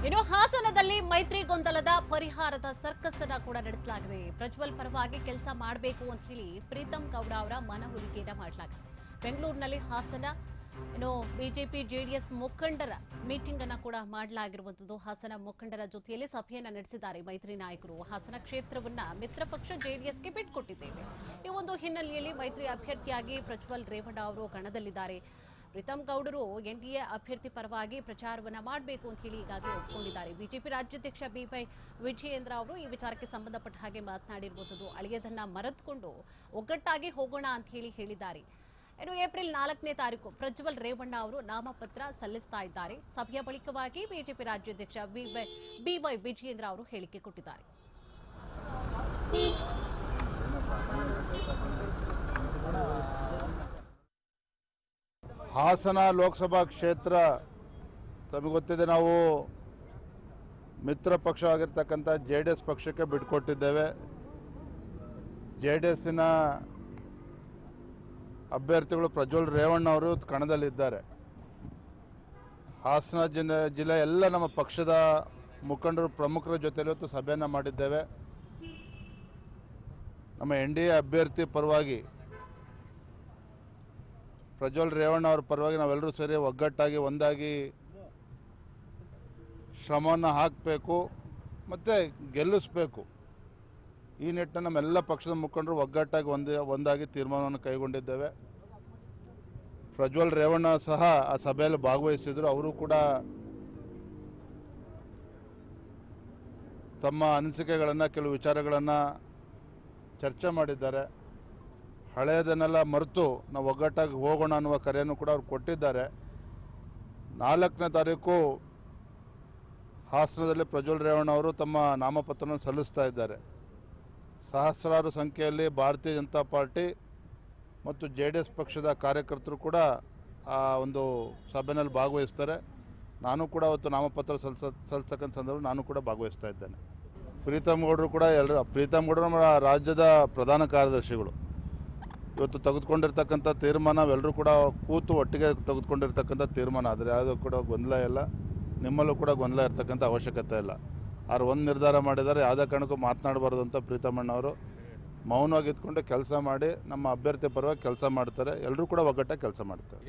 ಇನ್ನು ಹಾಸನದಲ್ಲಿ ಮೈತ್ರಿ ಗೊಂದಲದ ಪರಿಹಾರದ ಸರ್ಕಸ್ ಅನ್ನು ಕೂಡ ನಡೆಸಲಾಗಿದೆ. ಪ್ರಜ್ವಲ್ ಪರವಾಗಿ ಕೆಲಸ ಮಾಡಬೇಕು ಅಂತ ಹೇಳಿ ಪ್ರೀತಂ ಗೌಡ ಅವರ ಮನವೊಲಿಕೆಯನ್ನ ಮಾಡಲಾಗಿದೆ. ಬೆಂಗಳೂರಿನಲ್ಲಿ ಹಾಸನ ಬಿಜೆಪಿ ಜೆಡಿಎಸ್ ಮುಖಂಡರ ಮೀಟಿಂಗ್ ಅನ್ನು ಕೂಡ ಮಾಡಲಾಗಿರುವಂತದ್ದು. ಹಾಸನ ಮುಖಂಡರ ಜೊತೆಯಲ್ಲಿ ಸಭೆಯನ್ನ ನಡೆಸಿದ್ದಾರೆ ಮೈತ್ರಿ ನಾಯಕರು. ಹಾಸನ ಕ್ಷೇತ್ರವನ್ನ ಮಿತ್ರ ಪಕ್ಷ ಜೆಡಿಎಸ್ಗೆ ಬಿಟ್ಟುಕೊಟ್ಟಿದ್ದೇವೆ. ಈ ಒಂದು ಹಿನ್ನೆಲೆಯಲ್ಲಿ ಮೈತ್ರಿ ಅಭ್ಯರ್ಥಿಯಾಗಿ ಪ್ರಜ್ವಲ್ ರೇವಣ್ಣ ಅವರು ಕಣದಲ್ಲಿದ್ದಾರೆ. ಪ್ರೀತಂ ಗೌಡರು ಎನ್ಡಿಎ ಅಭ್ಯರ್ಥಿ ಪರವಾಗಿ ಪ್ರಚಾರವನ್ನ ಮಾಡಬೇಕು ಅಂತ ಹೇಳಿ ಈಗಾಗಲೇ ಒಪ್ಪಿಕೊಂಡಿದ್ದಾರೆ. ಬಿಜೆಪಿ ರಾಜ್ಯಾಧ್ಯಕ್ಷ ಬಿವೈ ವಿಜಯೇಂದ್ರ ಅವರು ಈ ವಿಚಾರಕ್ಕೆ ಸಂಬಂಧಪಟ್ಟ ಹಾಗೆ ಮಾತನಾಡಿರುವಂತದ್ದು. ಅಳಿಯದನ್ನ ಮರೆತುಕೊಂಡು ಒಗ್ಗಟ್ಟಾಗಿ ಹೋಗೋಣ ಅಂತ ಹೇಳಿದ್ದಾರೆ. ಇನ್ನು ಏಪ್ರಿಲ್ 4ನೇ ತಾರೀಕು ಪ್ರಜ್ವಲ್ ರೇವಣ್ಣ ಅವರು ನಾಮಪತ್ರ ಸಲ್ಲಿಸ್ತಾ ಇದ್ದಾರೆ. ಸಭೆಯ ಬಳಿಕವಾಗಿ ಬಿಜೆಪಿ ರಾಜ್ಯಾಧ್ಯಕ್ಷ ಬಿವೈ ವಿಜಯೇಂದ್ರ ಅವರು ಹೇಳಿಕೆ ಕೊಟ್ಟಿದ್ದಾರೆ. ಹಾಸನ ಲೋಕಸಭಾ ಕ್ಷೇತ್ರ ತಮಗೆ ಗೊತ್ತಿದೆ, ನಾವು ಮಿತ್ರ ಪಕ್ಷ ಆಗಿರ್ತಕ್ಕಂಥ ಜೆಡಿಎಸ್ ಪಕ್ಷಕ್ಕೆ ಬಿಟ್ಟುಕೊಟ್ಟಿದ್ದೇವೆ. ಜೆಡಿಎಸ್ಸಿನ ಅಭ್ಯರ್ಥಿಗಳು ಪ್ರಜ್ವಲ್ ರೇವಣ್ಣ ಅವರು ಕಣದಲ್ಲಿದ್ದಾರೆ. ಹಾಸನ ಜಿಲ್ಲೆ ಎಲ್ಲ ನಮ್ಮ ಪಕ್ಷದ ಮುಖಂಡರು ಪ್ರಮುಖರ ಜೊತೆಲಿ ಇವತ್ತು ಸಭೆಯನ್ನು ಮಾಡಿದ್ದೇವೆ. ನಮ್ಮ ಎನ್ಡಿಎ ಅಭ್ಯರ್ಥಿ ಪರವಾಗಿ ಪ್ರಜ್ವಲ್ ರೇವಣ್ಣ ಅವರ ಪರವಾಗಿ ನಾವೆಲ್ಲರೂ ಸೇರಿ ಒಗ್ಗಟ್ಟಾಗಿ ಒಂದಾಗಿ ಶ್ರಮವನ್ನು ಹಾಕಬೇಕು ಮತ್ತು ಗೆಲ್ಲಿಸಬೇಕು. ಈ ನಿಟ್ಟಿನಲ್ಲಿ ನಮ್ಮೆಲ್ಲ ಪಕ್ಷದ ಮುಖಂಡರು ಒಗ್ಗಟ್ಟಾಗಿ ಒಂದಾಗಿ ತೀರ್ಮಾನವನ್ನು ಕೈಗೊಂಡಿದ್ದೇವೆ. ಪ್ರಜ್ವಲ್ ರೇವಣ್ಣ ಸಹ ಆ ಸಭೆಯಲ್ಲಿ ಭಾಗವಹಿಸಿದರು. ಅವರು ಕೂಡ ತಮ್ಮ ಅನಿಸಿಕೆಗಳನ್ನು, ಕೆಲವು ವಿಚಾರಗಳನ್ನು ಚರ್ಚೆ ಮಾಡಿದ್ದಾರೆ. ಹಳೆಯದನ್ನೆಲ್ಲ ಮರೆತು ನಾವು ಒಗ್ಗಟ್ಟಾಗಿ ಹೋಗೋಣ ಅನ್ನುವ ಕರೆಯನ್ನು ಕೂಡ ಅವರು ಕೊಟ್ಟಿದ್ದಾರೆ. 4ನೇ ತಾರೀಕು ಹಾಸನದಲ್ಲಿ ಪ್ರಜ್ವಲ್ ರೇವಣ್ಣ ಅವರು ತಮ್ಮ ನಾಮಪತ್ರವನ್ನು ಸಲ್ಲಿಸ್ತಾ ಇದ್ದಾರೆ. ಸಹಸ್ರಾರು ಸಂಖ್ಯೆಯಲ್ಲಿ ಭಾರತೀಯ ಜನತಾ ಪಾರ್ಟಿ ಮತ್ತು ಜೆಡಿಎಸ್ ಪಕ್ಷದ ಕಾರ್ಯಕರ್ತರು ಕೂಡ ಆ ಒಂದು ಸಭೆಯಲ್ಲಿ ಭಾಗವಹಿಸ್ತಾರೆ. ನಾನು ಕೂಡ ಅವತ್ತು ನಾಮಪತ್ರ ಸಲ್ಲಿಸ್ತಕ್ಕಂಥ ಸಂದರ್ಭ ನಾನು ಕೂಡ ಭಾಗವಹಿಸ್ತಾ ಇದ್ದೇನೆ. ಪ್ರೀತಂ ಗೌಡರು ಕೂಡ ಪ್ರೀತಂ ಗೌಡರು ನಮ್ಮ ರಾಜ್ಯದ ಪ್ರಧಾನ ಕಾರ್ಯದರ್ಶಿಗಳು. ಇವತ್ತು ತೆಗೆದುಕೊಂಡಿರ್ತಕ್ಕಂಥ ತೀರ್ಮಾನ ಎಲ್ಲರೂ ಕೂಡ ಕೂತು ಒಟ್ಟಿಗೆ ತೆಗೆದುಕೊಂಡಿರ್ತಕ್ಕಂಥ ತೀರ್ಮಾನ. ಆದರೆ ಯಾವುದೂ ಕೂಡ ಗೊಂದಲ ಇಲ್ಲ, ನಿಮ್ಮಲ್ಲೂ ಕೂಡ ಗೊಂದಲ ಇರ್ತಕ್ಕಂಥ ಅವಶ್ಯಕತೆ ಇಲ್ಲ. ಅವ್ರು ಒಂದು ನಿರ್ಧಾರ ಮಾಡಿದ್ದಾರೆ, ಯಾವುದೇ ಕಾರಣಕ್ಕೂ ಮಾತನಾಡಬಾರ್ದು ಅಂತ ಪ್ರೀತಮಣ್ಣವರು ಮೌನವಾಗಿ ಇದ್ಕೊಂಡು ಕೆಲಸ ಮಾಡಿ ನಮ್ಮ ಅಭ್ಯರ್ಥಿ ಪರವಾಗಿ ಕೆಲಸ ಮಾಡ್ತಾರೆ. ಎಲ್ಲರೂ ಕೂಡ ಒಗ್ಗಟ್ಟಾಗಿ ಕೆಲಸ ಮಾಡ್ತಾರೆ.